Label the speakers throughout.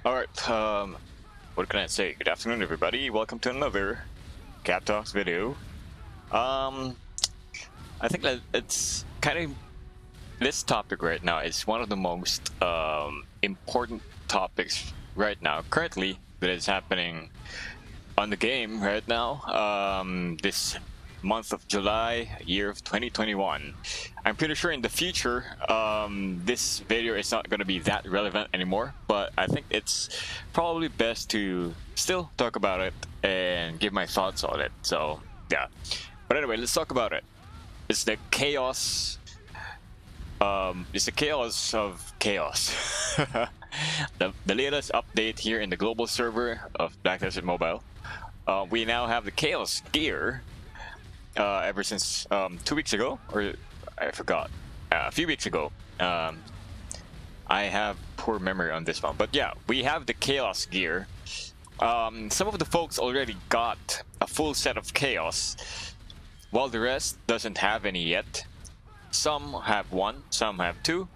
Speaker 1: Alright, what can I say? Good afternoon, everybody. Welcome to another Captalks video. I think that it's kind of... This topic right now is one of the most important topics right now, currently, that is happening on the game right now. This month of July, year of 2021. I'm pretty sure in the future, this video is not going to be that relevant anymore, but I think it's probably best to still talk about it and give my thoughts on it. So yeah, but anyway, let's talk about it. It's the chaos. It's the chaos of chaos. the latest update here in the global server of Black Desert Mobile. We now have the chaos gear. Ever since 2 weeks ago, or I forgot, a few weeks ago. I have poor memory on this one, but yeah, we have the chaos gear. Some of the folks already got a full set of chaos, while the rest doesn't have any yet. Some have one, some have two,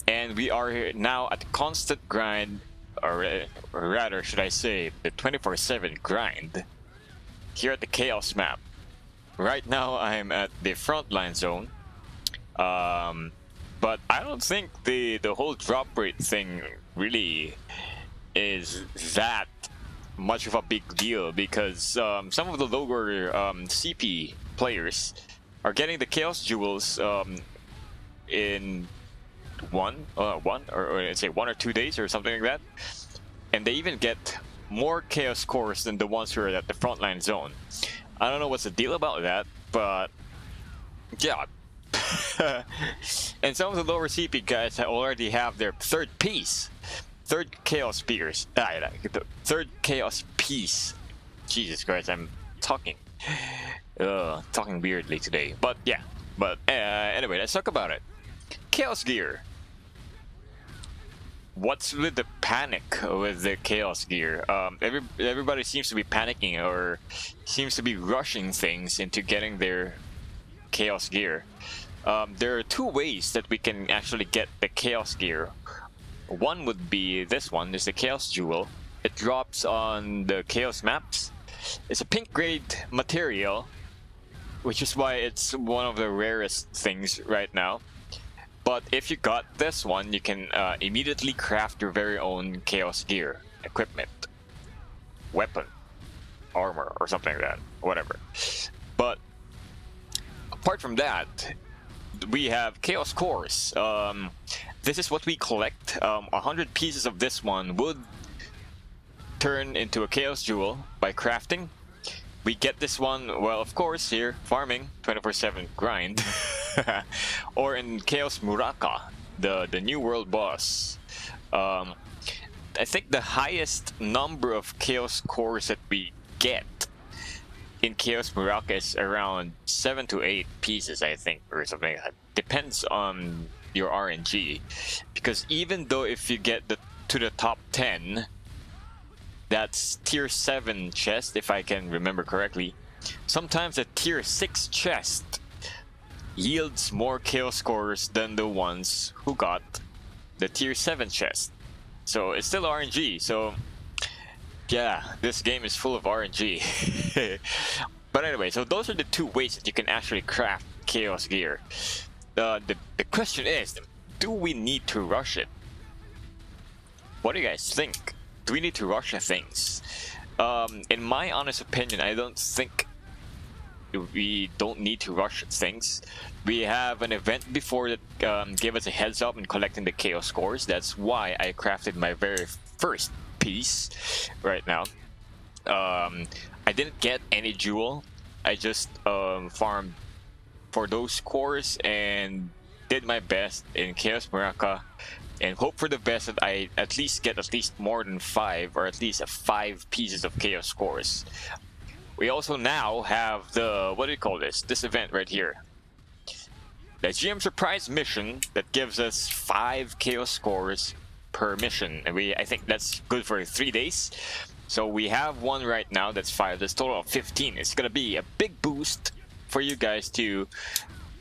Speaker 1: and we are now at the constant grind, or rather, should I say, the 24/7 grind here at the chaos map. Right now I'm at the frontline zone, but I don't think the whole drop rate thing really is that much of a big deal, because some of the lower CP players are getting the chaos jewels in one or let's say 1 or 2 days or something like that, and they even get more chaos cores than the ones who are at the frontline zone. I don't know what's the deal about that, but yeah. And some of the lower CP guys already have their third chaos piece. The third chaos piece. Jesus Christ, I'm talking weirdly today. But yeah, anyway, let's talk about it. Chaos gear. What's with the panic with the chaos gear? Everybody seems to be panicking, or seems to be rushing things into getting their chaos gear. There are two ways that we can actually get the chaos gear. One would be this one, is the chaos jewel. It drops on the chaos maps. It's a pink grade material, which is why it's one of the rarest things right now. But if you got this one, you can immediately craft your very own chaos gear, equipment, weapon, armor, or something like that, whatever. But apart from that, we have chaos cores. This is what we collect. 100 pieces of this one would turn into a chaos jewel by crafting. We get this one, well, of course, here, farming, 24/7 grind. Or in Chaos Muraka, the new world boss. I think the highest number of chaos cores that we get in Chaos Muraka is around 7 to 8 pieces, I think, or something like that. Depends on your RNG, because even though if you get to the top 10, that's tier 7 chest, if I can remember correctly. Sometimes a tier 6 chest yields more chaos cores than the ones who got the tier 7 chest. So it's still RNG. So yeah, this game is full of RNG. But anyway, so those are the two ways that you can actually craft chaos gear. The question is, do we need to rush it? What do you guys think? Do we need to rush things? In my honest opinion, I don't think we don't need to rush things. We have an event before that gave us a heads up in collecting the chaos scores. That's why I crafted my very first piece right now. I didn't get any jewel. I just farmed for those cores and did my best in Chaos Muraka, and hope for the best that I at least get more than 5, or at least 5 pieces of chaos cores. We also now have the, what do you call this event right here, the GM surprise mission that gives us 5 chaos cores per mission, and I think that's good for 3 days. So we have one right now that's 5. That's total of 15. It's gonna be a big boost for you guys to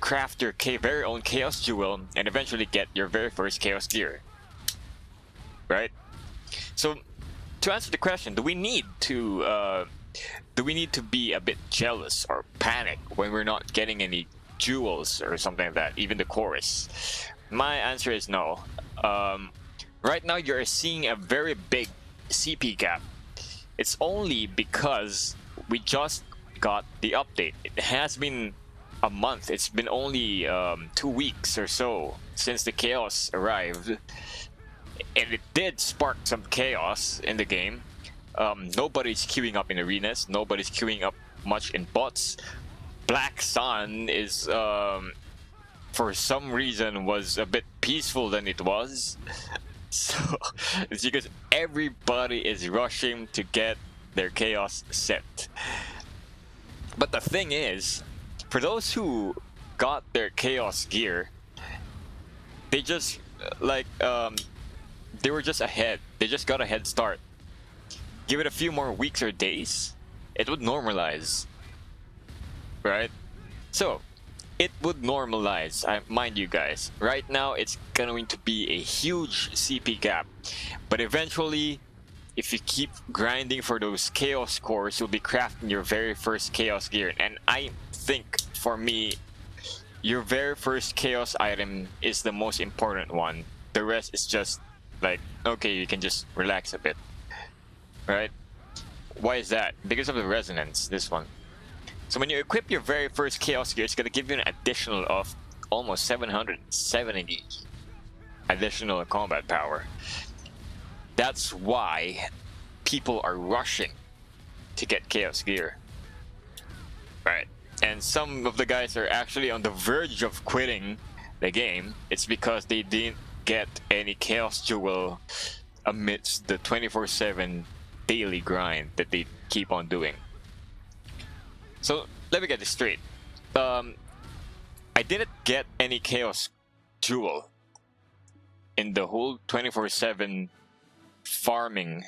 Speaker 1: craft your very own chaos jewel and eventually get your very first chaos gear, right? So to answer the question, do we need to be a bit jealous or panic when we're not getting any jewels or something like that, even the chorus? My answer is no. Right now you're seeing a very big CP gap. It's only because we just got the update. It has been a month. It's been only 2 weeks or so since the chaos arrived, and it did spark some chaos in the game. Nobody's queuing up in arenas. Nobody's queuing up much in bots. Black Sun is for some reason was a bit peaceful than it was. So it's because everybody is rushing to get their chaos set. But the thing is, for those who got their chaos gear, they just they were just ahead. They just got a head start. Give it a few more weeks or days, it would normalize, right? So it would normalize. Mind you guys, right now it's going to be a huge CP gap, but eventually, if you keep grinding for those chaos cores, you'll be crafting your very first chaos gear. And I think, for me, your very first chaos item is the most important one. The rest is just like, okay, you can just relax a bit, right? Why is that? Because of the resonance, this one. So when you equip your very first chaos gear, it's going to give you an additional of almost 770 additional combat power. That's why people are rushing to get chaos gear, right? And some of the guys are actually on the verge of quitting the game. It's because they didn't get any chaos jewel amidst the 24/7 daily grind that they keep on doing. So let me get this straight. I didn't get any chaos jewel in the whole 24/7 farming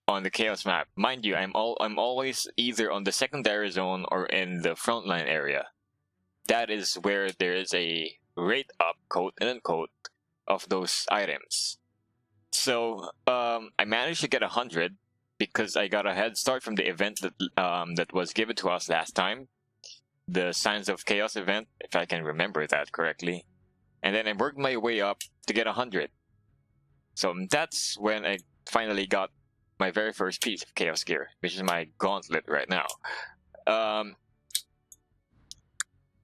Speaker 1: on the chaos map. Mind you, I'm always either on the secondary zone or in the frontline area. That is where there is a rate up, quote unquote, of those items. So I managed to get 100 because I got a head start from the event that that was given to us last time, the Signs of Chaos event, if I can remember that correctly. And then I worked my way up to get 100. So that's when I finally got my very first piece of chaos gear, which is my gauntlet right now.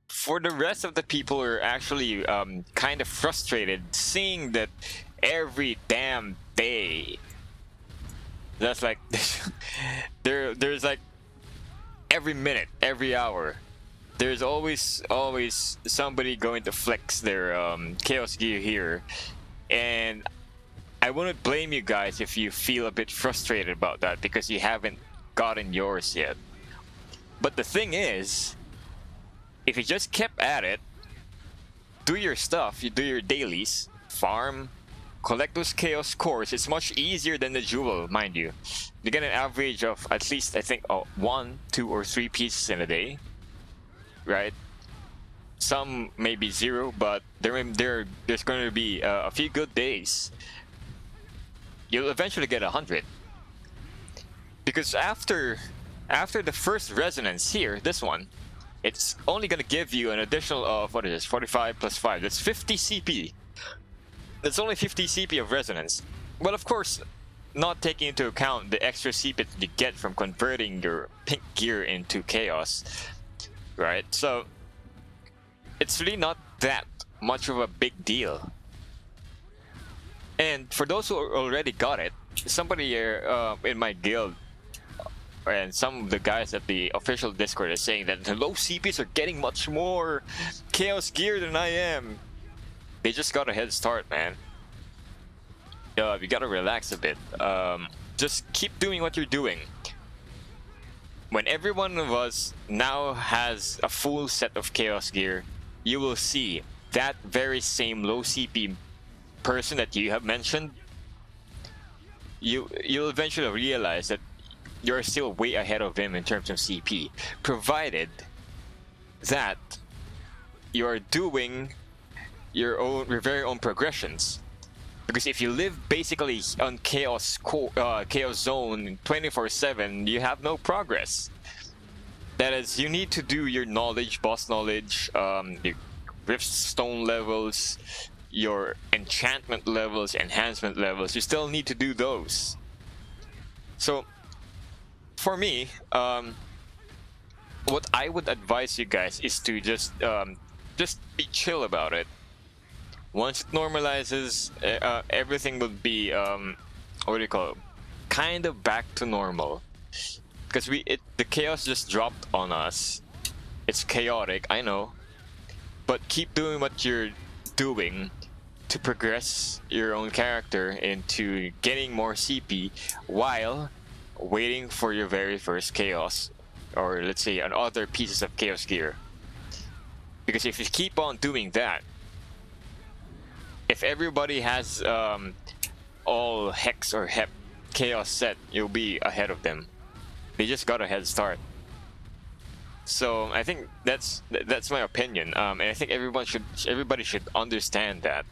Speaker 1: For the rest of the people who are actually kind of frustrated seeing that every damn day, that's like there's like every minute, every hour, there's always somebody going to flex their chaos gear here, and I wouldn't blame you guys if you feel a bit frustrated about that because you haven't gotten yours yet. But the thing is, if you just kept at it, do your stuff, you do your dailies, farm, collect those chaos cores. It's much easier than the jewel, mind you. You get an average of at least, I think, 1, 2, or 3 pieces in a day, right? Some maybe 0, but there's going to be a few good days. You'll eventually get 100. Because after the first resonance here, this one, it's only going to give you an additional of, what is this, 45 plus 5. That's 50 CP. That's only 50 CP of resonance. Well, of course, not taking into account the extra CP that you get from converting your pink gear into chaos, right? So it's really not that much of a big deal. And for those who already got it, somebody here in my guild and some of the guys at the official Discord are saying that the low CPs are getting much more chaos gear than I am. They just got a head start, man. You gotta relax a bit. Just keep doing what you're doing. When every one of us now has a full set of chaos gear, you will see that very same low CP person that you have mentioned. You'll eventually realize that you're still way ahead of him in terms of CP, provided that you're doing your very own progressions. Because if you live basically on chaos zone 24/7, you have no progress. That is, you need to do your knowledge, boss knowledge, your riftstone levels, your enchantment levels, enhancement levels. You still need to do those. So for me, what I would advise you guys is to just be chill about it. Once it normalizes, everything will be what do you call it? Kind of back to normal. Because the chaos just dropped on us. It's chaotic, I know, but keep doing what you're doing to progress your own character into getting more CP while waiting for your very first chaos, or let's say other pieces of chaos gear. Because if you keep on doing that, if everybody has all hex or hep chaos set, you'll be ahead of them. They just got a head start. So I think that's my opinion, and I think everybody should understand that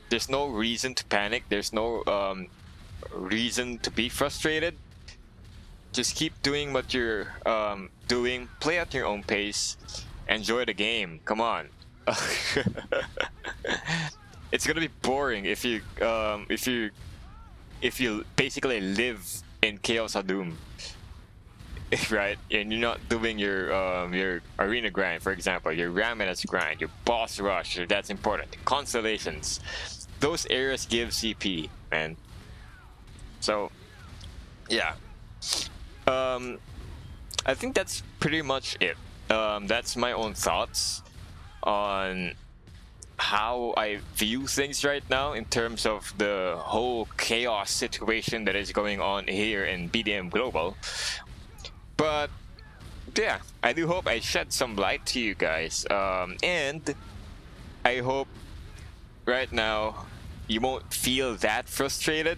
Speaker 1: there's no reason to panic. There's no reason to be frustrated. Just keep doing what you're doing. Play at your own pace. Enjoy the game. Come on. It's gonna be boring if you basically live in Chaos Doom, right? And you're not doing your arena grind, for example, your Raminus grind, your boss rush. That's important. Constellations, those areas give CP, man. So yeah, I think that's pretty much it. That's my own thoughts on how I view things right now in terms of the whole chaos situation that is going on here in BDM Global. But yeah, I do hope I shed some light to you guys, and I hope right now you won't feel that frustrated,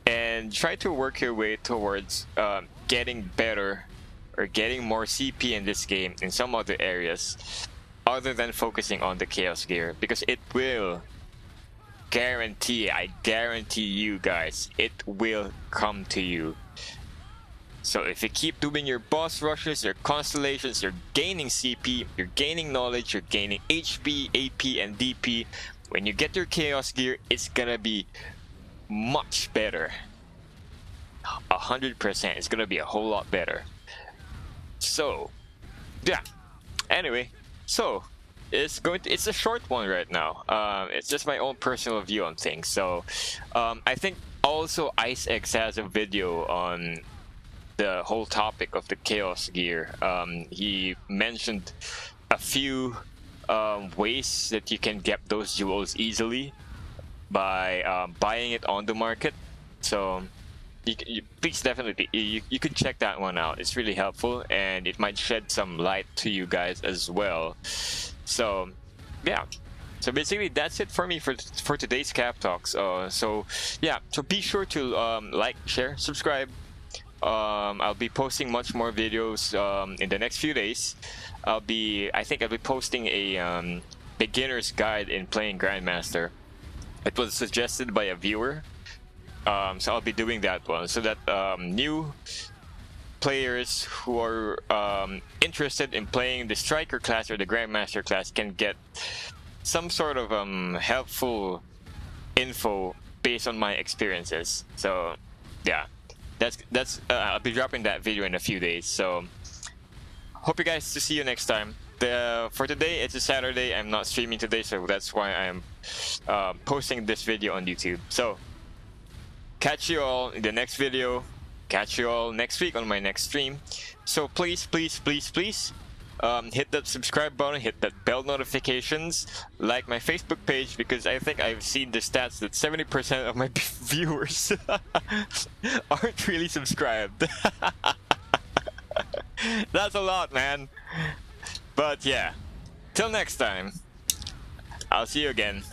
Speaker 1: and try to work your way towards getting better or getting more CP in this game in some other areas other than focusing on the chaos gear, because it will I guarantee you guys, it will come to you. So if you keep doing your boss rushes, your constellations, you're gaining CP, you're gaining knowledge, you're gaining HP, AP, and DP. When you get your chaos gear, it's gonna be much better. 100%. It's gonna be a whole lot better. So yeah. Anyway, so it's a short one right now. It's just my own personal view on things. So I think also IceX has a video on the whole topic of the chaos gear. He mentioned a few ways that you can get those jewels easily by buying it on the market. So please definitely you can check that one out. It's really helpful, and it might shed some light to you guys as well. So yeah, so basically that's it for me for today's Cap Talks. So yeah, so be sure to like, share, subscribe. I'll be posting much more videos in the next few days. I think I'll be posting a beginner's guide in playing Grandmaster. It was suggested by a viewer. So I'll be doing that one, so that new players who are interested in playing the Striker class or the Grandmaster class can get some sort of helpful info based on my experiences. So yeah, that's I'll be dropping that video in a few days. So hope you guys to see you next time. For today, it's a Saturday. I'm not streaming today, so that's why I'm posting this video on YouTube. So catch you all in the next video. Catch you all next week on my next stream. So please hit that subscribe button, hit that bell notifications, like my Facebook page, because I think I've seen the stats that 70% of my viewers aren't really subscribed. That's a lot, man. But yeah, till next time, I'll see you again.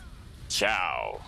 Speaker 1: Ciao.